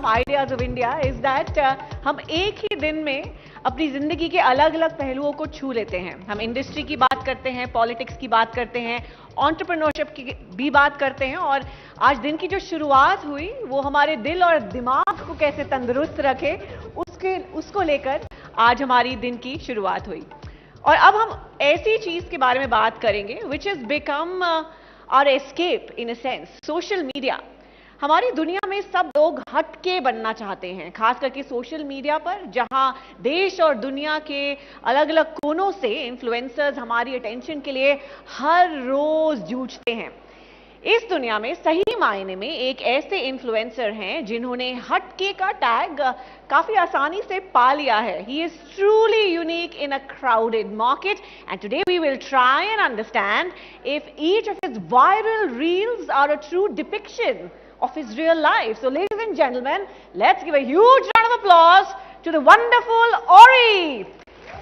ideas of India is that हम एक ही दिन में अपनी जिंदगी के अलग अलग पहलुओं को छू लेते हैं. हम इंडस्ट्री की बात करते हैं, पॉलिटिक्स की बात करते हैं, एंटरप्रेन्योरशिप की भी बात करते हैं, और आज दिन की जो शुरुआत हुई वो हमारे दिल और दिमाग को कैसे तंदुरुस्त रखे उसको लेकर आज हमारी दिन की शुरुआत हुई. और अब हम ऐसी चीज के बारे में बात करेंगे which is become our escape in a sense, social media. हमारी दुनिया में सब लोग हटके बनना चाहते हैं, खास करके सोशल मीडिया पर, जहां देश और दुनिया के अलग अलग कोनों से इन्फ्लुएंसर्स हमारी अटेंशन के लिए हर रोज जूझते हैं. इस दुनिया में सही मायने में एक ऐसे इन्फ्लुएंसर हैं जिन्होंने हटके का टैग काफी आसानी से पा लिया है. He is truly unique in a crowded market, and today we will try and understand if each of his viral reels are a true depiction of his real life. So ladies and gentlemen, let's give a huge round of applause to the wonderful ORRY.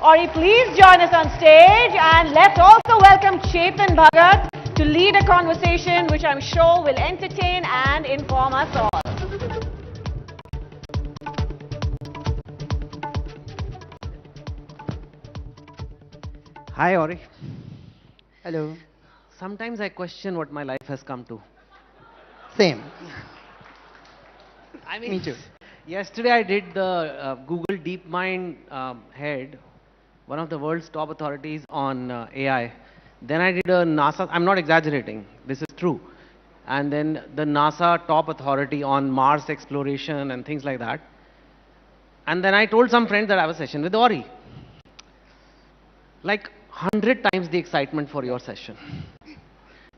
ORRY, please join us on stage, and let's also welcome Chetan Bhagat to lead a conversation which I'm sure will entertain and inform us all. Hi ORRY. Hello. Sometimes I question what my life has come to. Same. I mean, Me too. Yesterday I did the Google DeepMind head, one of the world's top authorities on AI. Then I did a NASA, I'm not exaggerating, this is true. And then the NASA top authority on Mars exploration and things like that. And then I told some friends that I have a session with ORRY. Like 100 times the excitement for your session.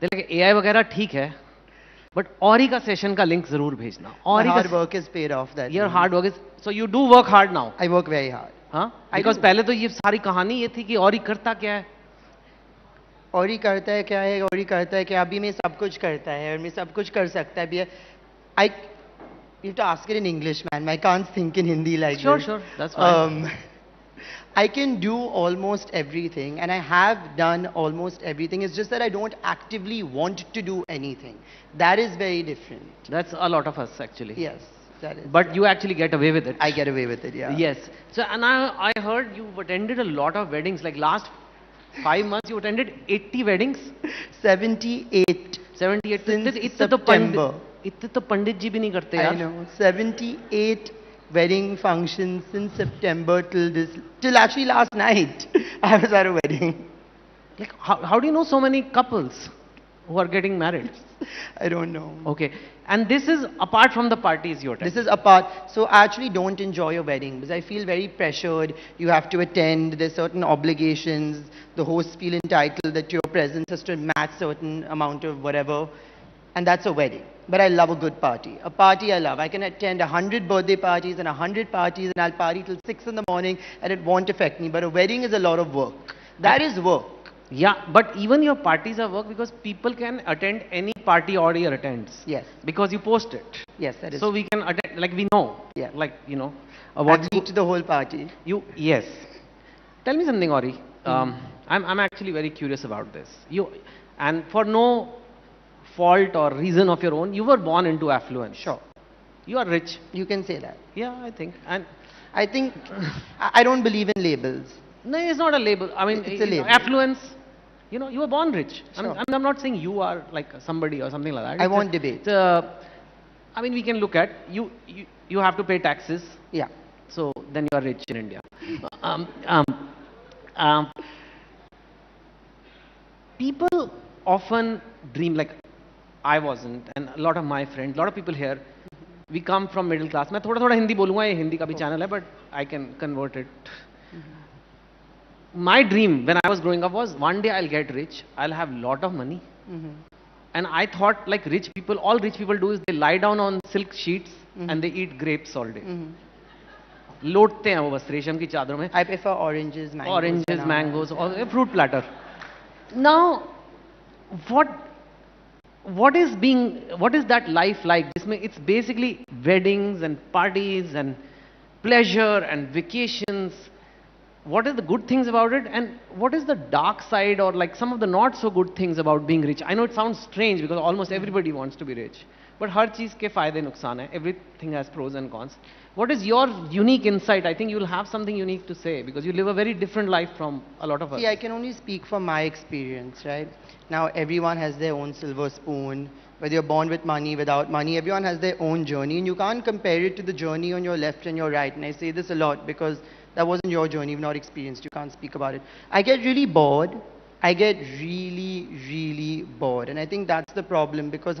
They're like, AI वगैरह ठीक है, but ORRY का session का link जरूर भेजना. My hard work is paid off that. Your hard work is, so you do work hard now. I work very hard. हाँ? Because पहले तो ये सारी कहानी ये थी कि ORRY करता क्या है? ORRY करता है क्या है? ORRY करता है क्या? अभी मैं सब कुछ करता है और मैं सब कुछ कर सकता है भी. You have to ask it in English, man. I can't think in Hindi like Sure, this. sure, that's fine. I can do almost everything, and I have done almost everything. It's just that I don't actively want to do anything. That is very different. That's a lot of us actually. Yes, that is. But you actually get away with it. I get away with it, yeah. Yes. So, and I heard you've attended a lot of weddings. Like last 5 months, you attended 80 weddings. 78. 78. Since September. इतने तो पंडित जी भी नहीं करते यार. I know. 78 wedding functions since September till actually last night. I was at a wedding. Like how do you know so many couples who are getting married? I don't know. Okay. And this is apart from the parties you attend. This is apart. So I actually don't enjoy a wedding because I feel very pressured. You have to attend. There's certain obligations. The hosts feel entitled that your presence has to match certain amount of whatever. And that's a wedding. But I love a good party. A party I love. I can attend 100 birthday parties and 100 parties, and I'll party till 6 in the morning and it won't affect me. But a wedding is a lot of work. That is work. Yeah, but even your parties are work because people can attend any party ORRY attends. Yes. Because you post it. Yes, that is. So we can attend, like we know. Yeah. Like, you know. I've been to the whole party. Yes. Tell me something, ORRY. I'm actually very curious about this. And for no fault or reason of your own, you were born into affluence. Sure. You are rich. You can say that. Yeah, I think. And I think I don't believe in labels. no, it's not a label. I mean, It's a label. affluence. You know, you were born rich. Sure. I'm not saying you are like somebody or something like that. I won't debate. I mean, we can look at you have to pay taxes. Yeah. So then you are rich in India. People often dream, like I wasn't, and a lot of my friends, a lot of people here, we come from middle class. मैं थोड़ा थोड़ा हिंदी बोलूँगा, ये हिंदी का भी channel है, but I can convert it. My dream when I was growing up was one day I'll get rich, I'll have lot of money. And I thought like rich people, all rich people do is they lie down on silk sheets and they eat grapes all day. लोटते हैं वो बस रेशम की चादरों में. I prefer oranges, mangoes. Oranges, mangoes, or a fruit platter. Now, what is that life like? It's basically weddings and parties and pleasure and vacations. What are the good things about it, and what is the dark side or like some of the not so good things about being rich? I know it sounds strange because almost everybody wants to be rich, but हर चीज के फायदे नुकसान है. Everything has pros and cons. What is your unique insight? I think you will have something unique to say because you live a very different life from a lot of us. See, I can only speak from my experience, right? Now, everyone has their own silver spoon. Whether you're born with money, without money, everyone has their own journey, and you can't compare it to the journey on your left and your right. And I say this a lot because that wasn't your journey, you've not experienced, you can't speak about it. I get really bored. I get really, really bored. And I think that's the problem, because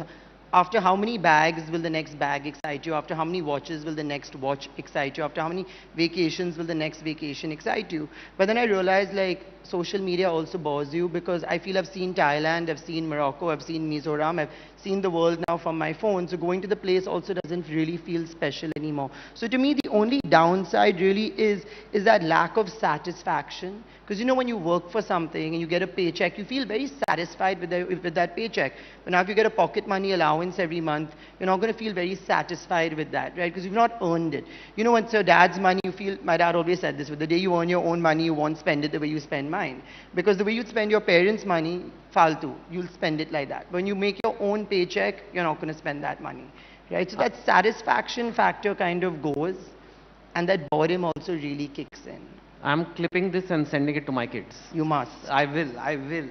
after how many bags will the next bag excite you? After how many watches will the next watch excite you? After how many vacations will the next vacation excite you? But then I realized, like, social media also bores you, because I feel I've seen Thailand, I've seen Morocco, I've seen Mizoram, I've seen the world now from my phone. So going to the place also doesn't really feel special anymore. So to me, the only downside really is that lack of satisfaction. Because you know, when you work for something and you get a paycheck, you feel very satisfied with that paycheck. But now if you get a pocket money allowance every month, you're not going to feel very satisfied with that, right? Because you've not earned it. You know, when it's your dad's money, you feel, my dad always said this, the day you earn your own money, you won't spend it the way you spend mine. Because the way you spend your parents' money, faltu, you'll spend it like that. When you make your own paycheck, you're not going to spend that money, right? So that satisfaction factor kind of goes, and that boredom also really kicks in. I'm clipping this and sending it to my kids. You must. I will.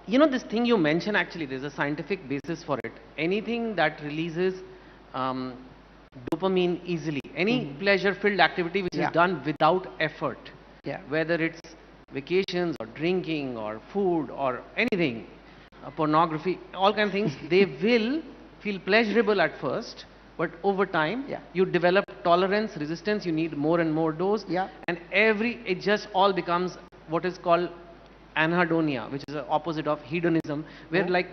You know, this thing you mentioned, actually, there's a scientific basis for it. Anything that releases dopamine easily, any pleasure-filled activity which is done without effort, whether it's vacations or drinking or food or anything, pornography, all kind of things, they will feel pleasurable at first, but over time, you develop tolerance, resistance, you need more and more dose, and it just all becomes what is called anhedonia, which is the opposite of hedonism, where like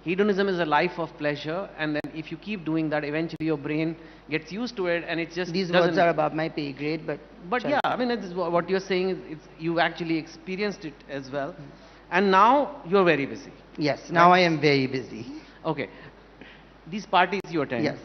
hedonism is a life of pleasure, and then if you keep doing that, eventually your brain gets used to it, and it just These words are above my pay grade, but yeah, I mean, it's, what you're saying is you've actually experienced it as well, and now you're very busy. Yes, now I am very busy. Okay, these parties you attend. Yes.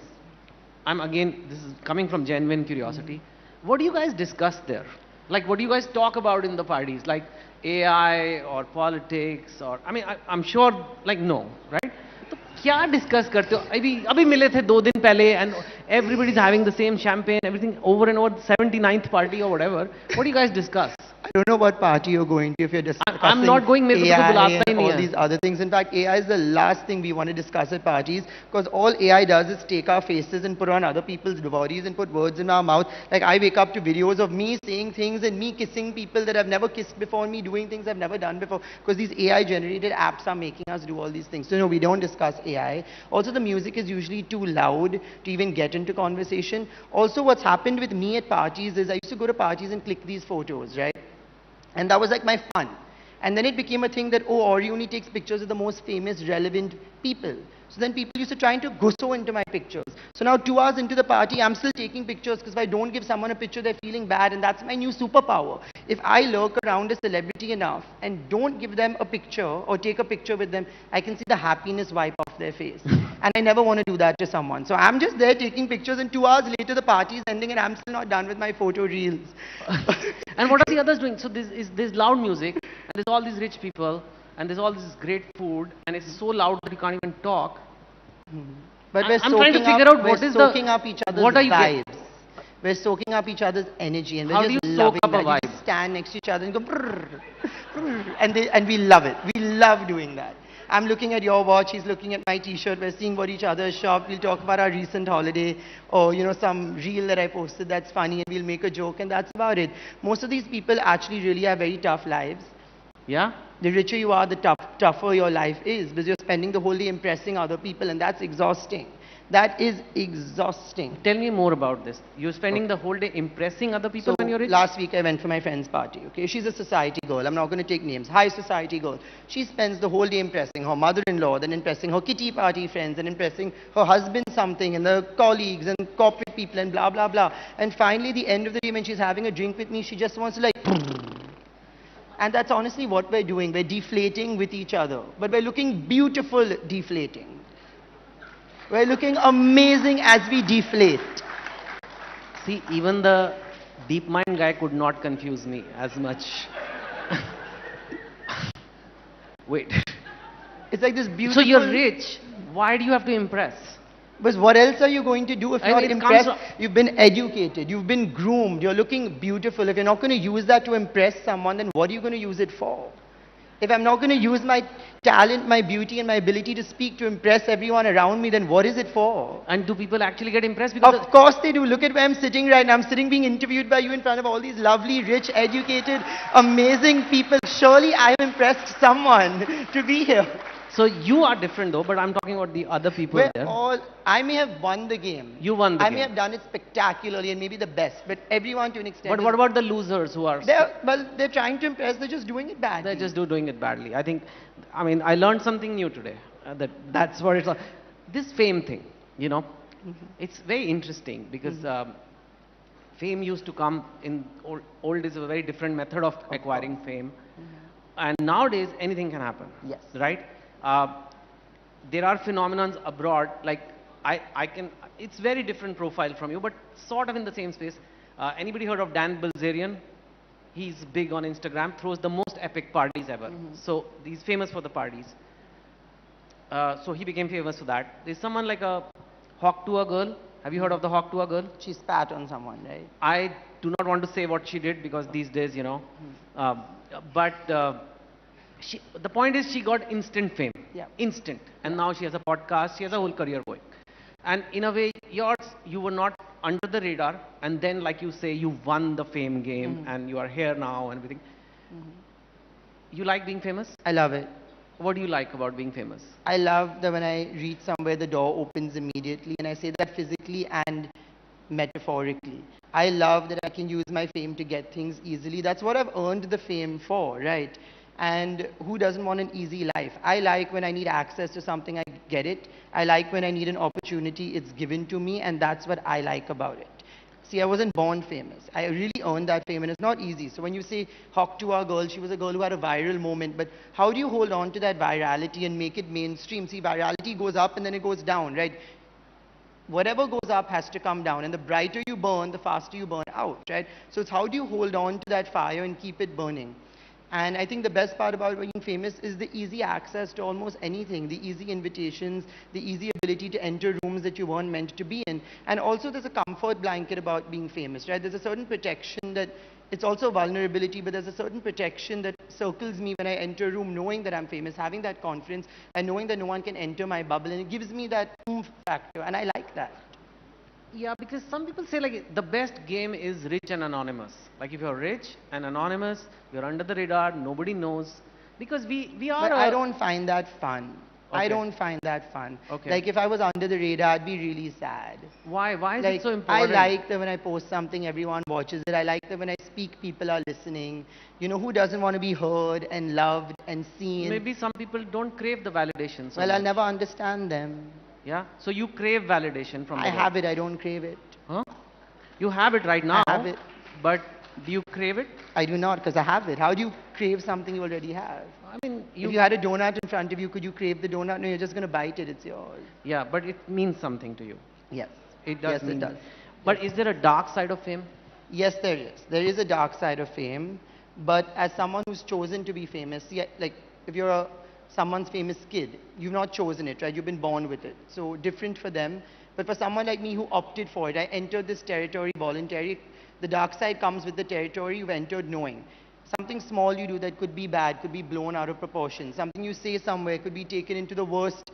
This is coming from genuine curiosity. What do you guys discuss there? Like, what do you guys talk about in the parties? Like AI or politics, or I'm sure, like, no, right? तो क्या discuss करते हो? अभी मिले थे 2 दिन पहले, and everybody's having the same champagne, everything over and over, 79th party or whatever. What do you guys discuss? I don't know what party you're going to if you're discussing I'm not going AI and all these other things. In fact, AI is the last thing we want to discuss at parties, because all AI does is take our faces and put on other people's bodies and put words in our mouth. Like, I wake up to videos of me saying things and me kissing people that I've never kissed before, and me doing things I've never done before, because these AI generated apps are making us do all these things. So no, we don't discuss AI. Also, the music is usually too loud to even get into conversation. Also, what's happened with me at parties is I used to go to parties and click these photos, right? And that was like my fun. And then it became a thing that, oh, ORRY only takes pictures of the most famous, relevant people. So then people used to try to gusso into my pictures. So now 2 hours into the party, I'm still taking pictures, because if I don't give someone a picture, they're feeling bad, and that's my new superpower. If I lurk around a celebrity enough and don't give them a picture or take a picture with them, I can see the happiness wipe off their face. And I never want to do that to someone. So I'm just there taking pictures, and 2 hours later the party is ending and I'm still not done with my photo reels. And what are the others doing? So there's loud music, and there's all these rich people, and there's all this great food, and it's so loud that you can't even talk. But we're I'm trying to figure out what is soaking up each other's what are you vibes. We're soaking up each other's energy, and we're How do just you loving soak up a that. vibe? You just stand next to each other and go brrr, brrr, and we love it. We love doing that. I'm looking at your watch, he's looking at my t-shirt, we're seeing what each other shop, we'll talk about our recent holiday, or you know, some reel that I posted that's funny, and we'll make a joke, and that's about it. Most of these people actually really have very tough lives. Yeah? The richer you are, the tougher your life is, because you're spending the whole day impressing other people, and that's exhausting. That is exhausting. Tell me more about this. You're spending the whole day impressing other people when you're rich? Last week I went for my friend's party, okay? She's a society girl. I'm not going to take names. High society girl. She spends the whole day impressing her mother-in-law, then impressing her kitty party friends, and impressing her husband something, and the colleagues, and corporate people, and blah, blah, blah. And finally, the end of the day, when she's having a drink with me, she just wants to like... And that's honestly what we're doing. We're deflating with each other. But we're looking beautiful deflating. We're looking amazing as we deflate. See, even the deep mind guy could not confuse me as much. Wait. It's like this beautiful... So you're rich. Why do you have to impress? But what else are you going to do if you're not it impressed? comes You've been educated, you've been groomed, you're looking beautiful. If you're not going to use that to impress someone, then what are you going to use it for? If I'm not going to use my talent, my beauty and my ability to speak to impress everyone around me, then what is it for? And do people actually get impressed? Because Of course they do. Look at where I'm sitting right now. I'm sitting being interviewed by you in front of all these lovely, rich, educated, amazing people. Surely I've impressed someone to be here. so you are different though, but I'm talking about the other people We're there. all, I may have won the game. You won the I game. may have done it spectacularly and maybe the best, but everyone to an extent. But what about the losers who are... They're trying to impress, they're just doing it badly. They're just doing it badly. I mean, I learned something new today. That's what it's all. This fame thing, you know, it's very interesting because fame used to come in old is a very different method of acquiring fame. And nowadays, anything can happen. Yes. Right? There are phenomenons abroad, like it's very different profile from you, but sort of in the same space. Anybody heard of Dan Bilzerian? He's big on Instagram, throws the most epic parties ever. So he's famous for the parties. So he became famous for that. There's someone like a Hawk Tour girl. Have you heard of the Hawk Tour girl? She spat on someone, right? I do not want to say what she did because these days, you know. But the point is she got instant fame. Yeah. Instant. And now she has a podcast. She has a whole career going. And in a way, you were not under the radar. And then, like you say, you won the fame game and you are here now and everything. You like being famous? I love it. What do you like about being famous? I love that when I reach somewhere, the door opens immediately, and I say that physically and metaphorically. I love that I can use my fame to get things easily. That's what I've earned the fame for, right? And who doesn't want an easy life? I like when I need access to something, I get it. I like when I need an opportunity, it's given to me, and that's what I like about it. See, I wasn't born famous. I really earned that fame, and it's not easy. So when you say Hawk to our girl, she was a girl who had a viral moment, but how do you hold on to that virality and make it mainstream? See, virality goes up and then it goes down, right? Whatever goes up has to come down, and the brighter you burn, the faster you burn out, right? So it's how do you hold on to that fire and keep it burning? And I think the best part about being famous is the easy access to almost anything, the easy invitations, the easy ability to enter rooms that you weren't meant to be in. And also there's a comfort blanket about being famous, right? There's a certain protection that, it's also vulnerability, but there's a certain protection that circles me when I enter a room knowing that I'm famous, having that confidence, and knowing that no one can enter my bubble, and it gives me that oomph factor, and I like that. Yeah, because some people say like the best game is rich and anonymous. Like if you're rich and anonymous, you're under the radar, nobody knows. Because we are... But I don't find that fun. Okay. I don't find that fun. Okay. Like if I was under the radar, I'd be really sad. Why? Why is Like, it so important? I like that when I post something, everyone watches it. I like that when I speak, people are listening. You know, who doesn't want to be heard and loved and seen? Maybe some people don't crave the validation so Well, I'll much. never understand them. Yeah? So you crave validation from the I world. have it, I don't crave it. Huh? You have it right now. I have it. But do you crave it? I do not, because I have it. How do you crave something you already have? I mean, If you had a donut in front of you, could you crave the donut? No, you're just going to bite it, it's yours. Yeah, but it means something to you. Yes. It does Yes, mean... it does. But is there a dark side of fame? Yes, there is. There is a dark side of fame. But as someone who's chosen to be famous, see, like, if you're someone's famous kid, you've not chosen it, right? You've been born with it. So different for them. But for someone like me who opted for it, I entered this territory voluntarily. The dark side comes with the territory you've entered knowing. Something small you do that could be bad, could be blown out of proportion. Something you say somewhere could be taken into the worst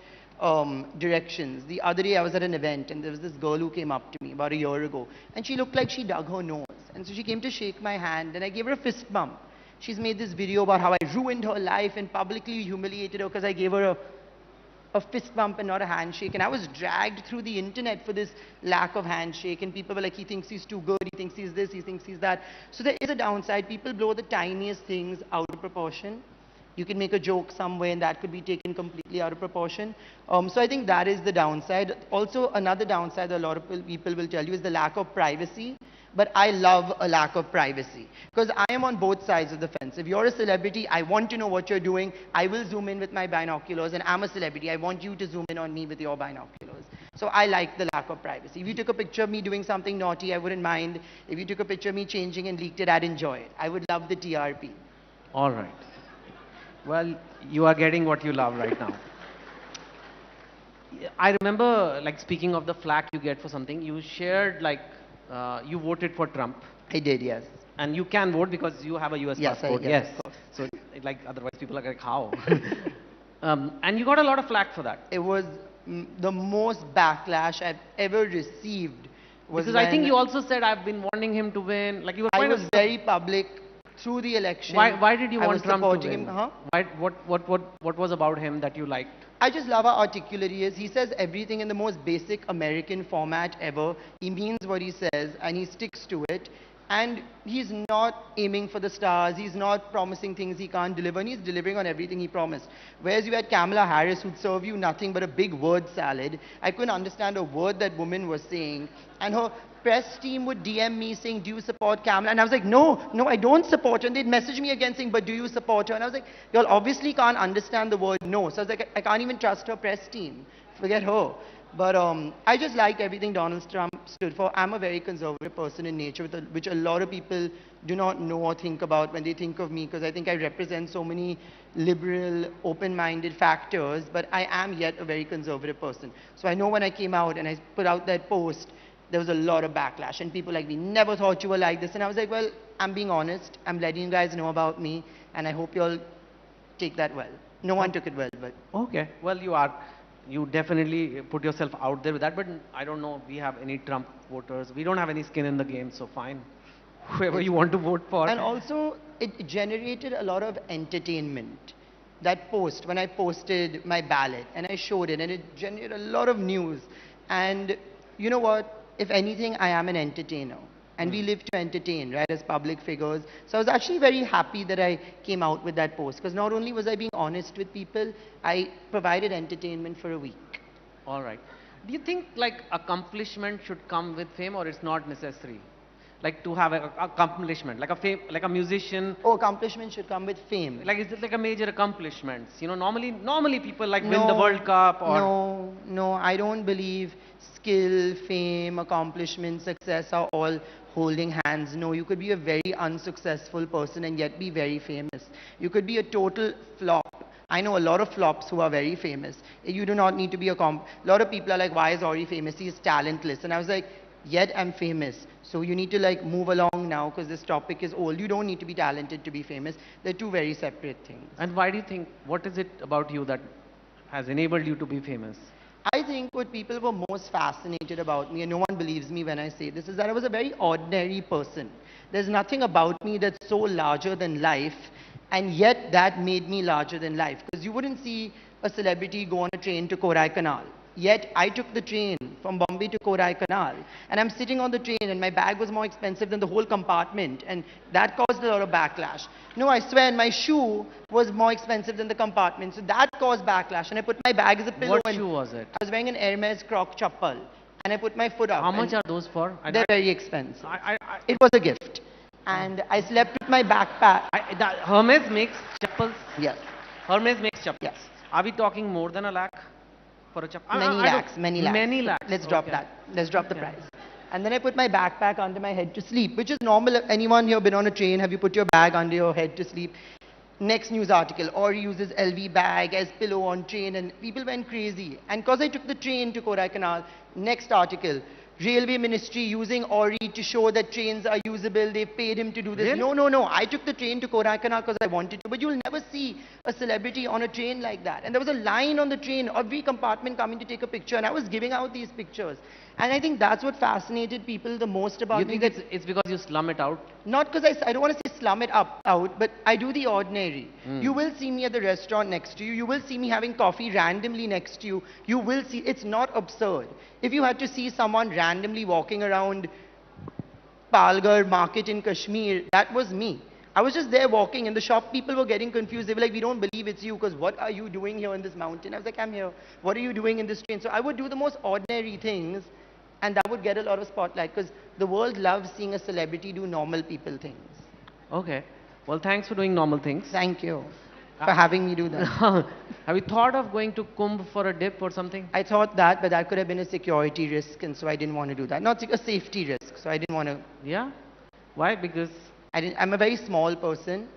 directions. The other day I was at an event and there was this girl who came up to me about a year ago, and she looked like she dug her nose. And so she came to shake my hand and I gave her a fist bump. She's made this video about how I ruined her life and publicly humiliated her because I gave her a fist bump and not a handshake. And I was dragged through the internet for this lack of handshake, and people were like, he thinks he's too good, he thinks he's this, he thinks he's that. So there is a downside. People blow the tiniest things out of proportion. You can make a joke somewhere and that could be taken completely out of proportion. So I think that is the downside. Also, another downside that a lot of people will tell you is the lack of privacy. But I love a lack of privacy because I am on both sides of the fence. If you're a celebrity, I want to know what you're doing. I will zoom in with my binoculars, and I'm a celebrity. I want you to zoom in on me with your binoculars. So I like the lack of privacy. If you took a picture of me doing something naughty, I wouldn't mind. If you took a picture of me changing and leaked it, I'd enjoy it. I would love the TRP. All right. Well, you are getting what you love right now. Yeah, I remember, like, speaking of the flack you get for something, you shared, like, you voted for Trump. I did, yes. And you can vote because you have a US Yes, passport. yes, Yes. of course. So, like, otherwise people are like, how? And you got a lot of flack for that. It was the most backlash I've ever received. Was Because I think when you also said, I've been wanting him to win. Like, you were I kind was of... very public through the election. Why did you I want was Trump to supporting win? him. Huh? Why, what was about him that you liked? I just love how articulate he is. He says everything in the most basic American format ever. He means what he says and he sticks to it. And he's not aiming for the stars. He's not promising things he can't deliver. And he's delivering on everything he promised. Whereas you had Kamala Harris who'd serve you nothing but a big word salad. I couldn't understand a word that woman was saying. And her press team would DM me saying, do you support Kamala? And I was like, no, I don't support her. And they'd message me again saying, but do you support her? And I was like, y'all obviously can't understand the word no. So I was like, I can't even trust her press team. Forget her. But I just liked everything Donald Trump stood for. I'm a very conservative person in nature, which a lot of people do not know or think about when they think of me, because I think I represent so many liberal, open-minded factors, but I am yet a very conservative person. So I know when I came out and I put out that post, there was a lot of backlash, and people like, we never thought you were like this. And I was like, well, I'm being honest. I'm letting you guys know about me, and I hope you all take that well. No one took it well, but... Okay. Well, you definitely put yourself out there with that, but I don't know if we have any Trump voters. We don't have any skin in the game, so fine. Whoever you want to vote for. And also, it generated a lot of entertainment. That post, when I posted my ballot, and I showed it, and it generated a lot of news. And you know what? If anything, I am an entertainer. And we live to entertain, right, as public figures. So I was actually very happy that I came out with that post, because not only was I being honest with people, I provided entertainment for a week. All right. Do you think, like, accomplishment should come with fame, or it's not necessary? Like, to have an accomplishment, like a musician. Oh, accomplishment should come with fame. Like, is it like a major accomplishments? You know, normally people like win the World Cup or... No, I don't believe skill, fame, accomplishment, success are all holding hands. No, you could be a very unsuccessful person and yet be very famous. You could be a total flop. I know a lot of flops who are very famous. You do not need to be a lot of people are like, why is ORRY famous? He's talentless. And I was like, yet I'm famous. So you need to like move along now, because this topic is old. You don't need to be talented to be famous. They're two very separate things. And why do you think, what is it about you that has enabled you to be famous? I think what people were most fascinated about me, and no one believes me when I say this, is that I was a very ordinary person. There's nothing about me that's so larger than life, and yet that made me larger than life. Because you wouldn't see a celebrity go on a train to Korai Canal. Yet I took the train from Bombay to Korai Canal, and I'm sitting on the train and my bag was more expensive than the whole compartment, and that caused a lot of backlash. No, I swear, and my shoe was more expensive than the compartment, so that caused backlash, and I put my bag as a pillow. What shoe was it? I was wearing an Hermes Croc chappal, and I put my foot up. How much are those for? They're very expensive. It was a gift. And I slept with my backpack. Hermes makes chappals? Yes. Hermes makes chappals? Yes. Are we talking more than a lakh for a chappal? Many lakhs. Many lakhs. Let's drop that. Let's drop the price. And then I put my backpack under my head to sleep, which is normal. Anyone here been on a train? Have you put your bag under your head to sleep? Next news article, ORRY uses LV bag as pillow on train, and people went crazy. And because I took the train to Korai Canal, next article, Railway Ministry using ORRY to show that trains are usable, they paid him to do this. Really? No. I took the train to Korai Canal because I wanted to, but you'll never see a celebrity on a train like that. And there was a line on the train, every compartment coming to take a picture, and I was giving out these pictures. And I think that's what fascinated people the most about me. You think it's because you slum it out? Not because I don't want to say slum it out, but I do the ordinary. You will see me at the restaurant next to you. You will see me having coffee randomly next to you. You will see, it's not absurd. If you had to see someone randomly walking around Palghar market in Kashmir, that was me. I was just there walking, and the shop people were getting confused. They were like, we don't believe it's you, because what are you doing here in this mountain? I was like, I'm here. What are you doing in this train? So I would do the most ordinary things, and that would get a lot of spotlight, because the world loves seeing a celebrity do normal people things. Okay. Well, thanks for doing normal things. Thank you for having me do that. Have you thought of going to Kumbh for a dip or something? I thought that, but that could have been a security risk, and so I didn't want to do that. Not a safety risk, so I didn't want to. Yeah? Why? Because... I'm a very small person,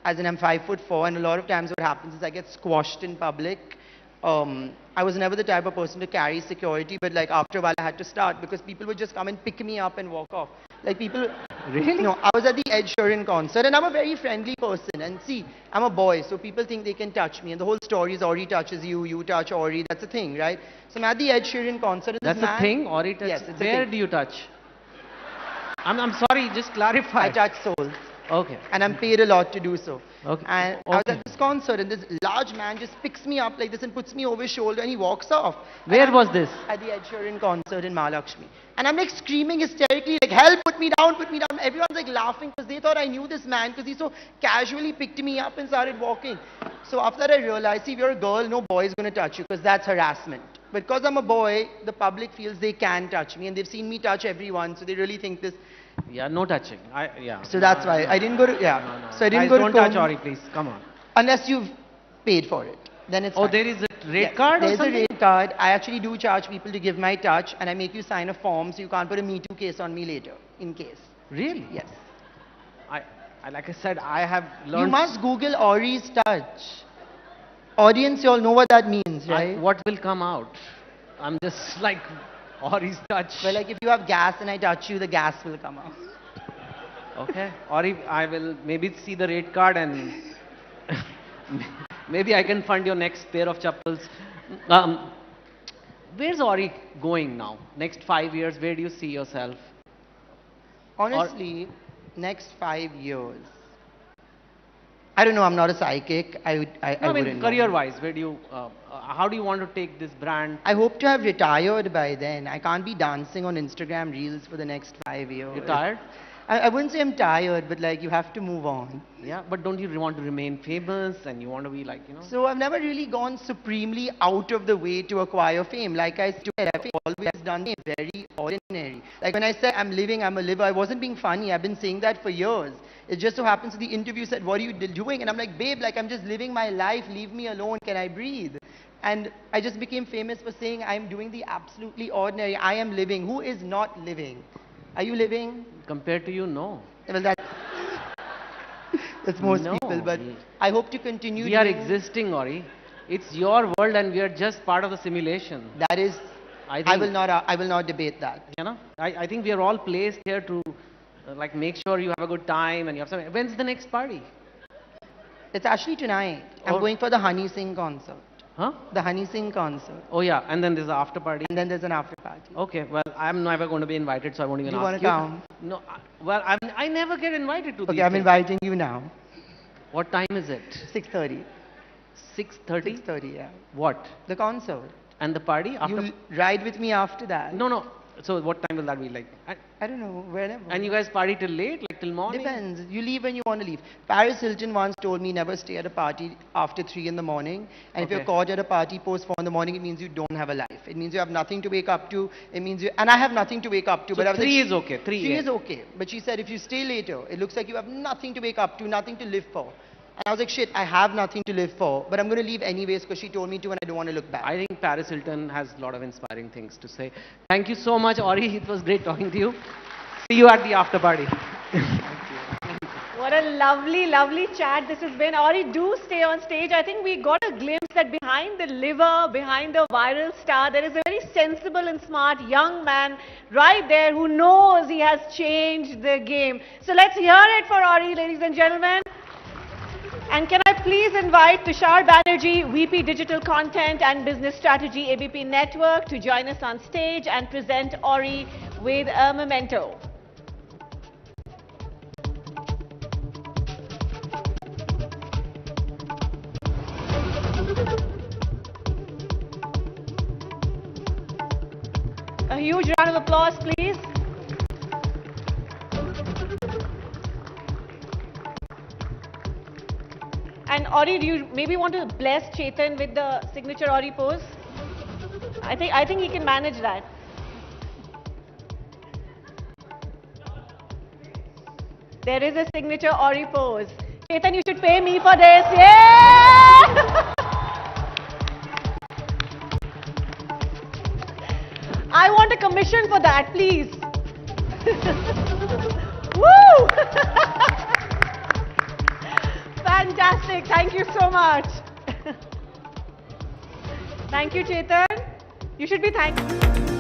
as in I'm 5'4", and a lot of times what happens is I get squashed in public, I was never the type of person to carry security, but like after a while I had to start because people would just come and pick me up and walk off. Like people... Really? No, I was at the Ed Sheeran concert and I'm a very friendly person. And see, I'm a boy, so people think they can touch me. And the whole story is ORRY touches you, you touch ORRY. That's a thing, right? So I'm at the Ed Sheeran concert. And That's this a man, thing? ORRY touch? Yes, it's a Where thing. do you touch? I'm sorry, just clarify. I touch souls. Okay. And I'm paid a lot to do so. Okay. And I was at this concert and this large man just picks me up like this and puts me over his shoulder and he walks off. Where was this? At the Ed Sheeran concert in Mahalakshmi. And I'm like screaming hysterically like, help, put me down, put me down. Everyone's like laughing because they thought I knew this man because he so casually picked me up and started walking. So after that I realized, see, if you're a girl, no boy is going to touch you because that's harassment. But because I'm a boy, the public feels they can touch me and they've seen me touch everyone, so they really think this. Yeah, no touching. So that's why I didn't go to, So I didn't go to don't touch ORRY, please. Come on. Unless you've paid for it. Then it's Oh, fine. there is a rate Yes, card or there's something? a rate card. I actually do charge people to give my touch and I make you sign a form so you can't put a Me Too case on me later, in case. Really? Yes. Like I said, I have learned... You must Google ORRY's touch. Audience, you all know what that means, right? What will come out? I'm just like, ORRY's touch. Well, like if you have gas and I touch you, the gas will come out. Okay. ORRY, I will maybe see the rate card and maybe I can fund your next pair of chappals. Where's ORRY going now? Next 5 years, where do you see yourself? Honestly, next 5 years. I don't know, I'm not a psychic. I mean, wouldn't know. career-wise, where do you, how do you want to take this brand? I hope to have retired by then. I can't be dancing on Instagram Reels for the next 5 years. You're tired? I wouldn't say I'm tired, but like you have to move on. Yeah, but don't you want to remain famous and you want to be like, So I've never really gone supremely out of the way to acquire fame. Like I said, I've always done it very ordinary. Like when I said I'm living, I'm a liver, I wasn't being funny. I've been saying that for years. It just so happens the interview said, what are you doing? And I'm like, babe, like I'm just living my life. Leave me alone. Can I breathe? And I just became famous for saying I'm doing the absolutely ordinary. I am living. Who is not living? Are you living? Compared to you, no. Well, that's most No. people, but I hope to continue. We are existing, ORRY. It's your world and we are just part of the simulation. That is, I will not debate that. I think we are all placed here to like make sure you have a good time and you have some. When's the next party? It's actually tonight. I'm going for the Honey Singh concert. Huh? The Honey Singh concert. Oh yeah, and then there's the after party. And then there's an after party. Okay, well, I'm never going to be invited, so I won't even You ask want to come? No, I never get invited to these Okay, I'm things. inviting you now. What time is it? 6:30. 6:30? 6:30, yeah. What? The concert. And the party after? You'll ride with me after that. No. So what time will that be like? I don't know, whenever. And you guys party till late, like till morning? Depends. You leave when you want to leave. Paris Hilton once told me never stay at a party after 3 in the morning. And if you're caught at a party post 4 in the morning, it means you don't have a life. It means you have nothing to wake up to. It means you, and I have nothing to wake up to. So but I was 3 like, is okay. 3 is okay. But she said if you stay later, it looks like you have nothing to wake up to, nothing to live for. And I was like, shit, I have nothing to live for, but I'm going to leave anyways because she told me to and I don't want to look back. I think Paris Hilton has a lot of inspiring things to say. Thank you so much, ORRY. It was great talking to you. See you at the after party. What a lovely, lovely chat this has been. ORRY, do stay on stage. I think we got a glimpse that behind the liver, behind the viral star, there is a very sensible and smart young man right there who knows he has changed the game. So let's hear it for ORRY, ladies and gentlemen. And can I please invite Tushar Banerjee, VP Digital Content and Business Strategy, ABP Network, to join us on stage and present ORRY with a memento. A huge round of applause, please. And ORRY, do you maybe want to bless Chetan with the signature ORRY pose? I think he can manage that. There is a signature ORRY pose. Chetan, you should pay me for this. Yeah! I want a commission for that, please. Woo! Fantastic. Thank you so much. Thank you, Chetan. You should be thankful.